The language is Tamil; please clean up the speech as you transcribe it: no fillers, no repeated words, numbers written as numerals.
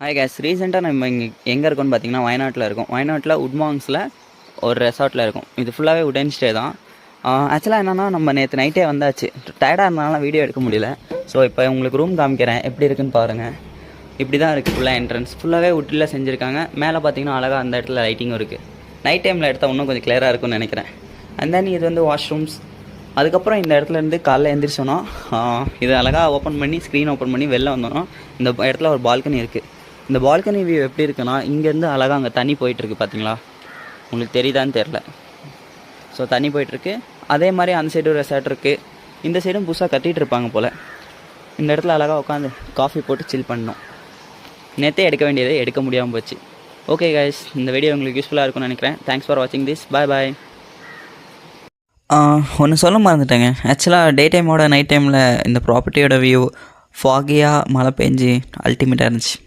ஹாய் கேஸ், ரீசெண்டாக நம்ம இங்கே எங்கே இருக்கோம்னு பார்த்தீங்கன்னா வயநாட்டில் இருக்கோம். வயநாட்டில் உட்மாங்ஸில் ஒரு ரெசார்ட்டில் இருக்கும். இது ஃபுல்லாகவே உடன் ஸ்டே தான். ஆக்சுவலாக என்னென்னா நம்ம நேற்று நைட்டே வந்தாச்சு. டயர்டாக இருந்தாலும் வீடியோ எடுக்க முடியல. ஸோ இப்போ உங்களுக்கு ரூம் காமிக்கிறேன், எப்படி இருக்குன்னு பாருங்கள். இப்படி தான் இருக்குது ஃபுல்லாக என்ட்ரன்ஸ். ஃபுல்லாகவே உட்டில் செஞ்சுருக்காங்க. மேலே பார்த்தீங்கன்னா அழகாக அந்த இடத்துல லைட்டிங்கும் இருக்குது. நைட் டைமில் எடுத்தால் இன்னும் கொஞ்சம் கிளியராக இருக்கும்னு நினைக்கிறேன். அண்ட் தென் இது வந்து வாஷ்ரூம்ஸ். அதுக்கப்புறம் இந்த இடத்துலேருந்து காலைல எழுந்திரிச்சோன்னா இது அழகாக ஓப்பன் பண்ணி ஸ்க்ரீன் ஓப்பன் பண்ணி வெளில வந்தோன்னா இந்த இடத்துல ஒரு பால்கனி இருக்குது. இந்த பால்கனி வியூ எப்படி இருக்குன்னா, இங்கேருந்து அழகாக அங்கே தண்ணி போயிட்டுருக்கு. பார்த்தீங்களா, உங்களுக்கு தெரியுதான்னு தெரில. ஸோ தண்ணி போயிட்டுருக்கு. அதே மாதிரி அந்த சைடு ஒரு ரெசார்ட் இருக்குது. இந்த சைடும் புதுசாக கட்டிகிட்டு இருப்பாங்க போல். இந்த இடத்துல அழகாக உட்காந்து காஃபி போட்டு சில் பண்ணோம். நேற்றே எடுக்க வேண்டியது எடுக்க முடியாமல் போச்சு. ஓகே கைஸ், இந்த வீடியோ உங்களுக்கு யூஸ்ஃபுல்லாக இருக்கும்னு நினைக்கிறேன். தேங்க்ஸ் ஃபார் வாட்சிங் திஸ். பாய் பாய். ஒன்று சொல்ல மறந்துட்டேங்க. ஆக்சுவலாக டே டைமோட நைட் டைமில் இந்த ப்ராப்பர்ட்டியோட வியூ ஃபாகியாக மழை பெஞ்சு அல்டிமேட்டாக இருந்துச்சு.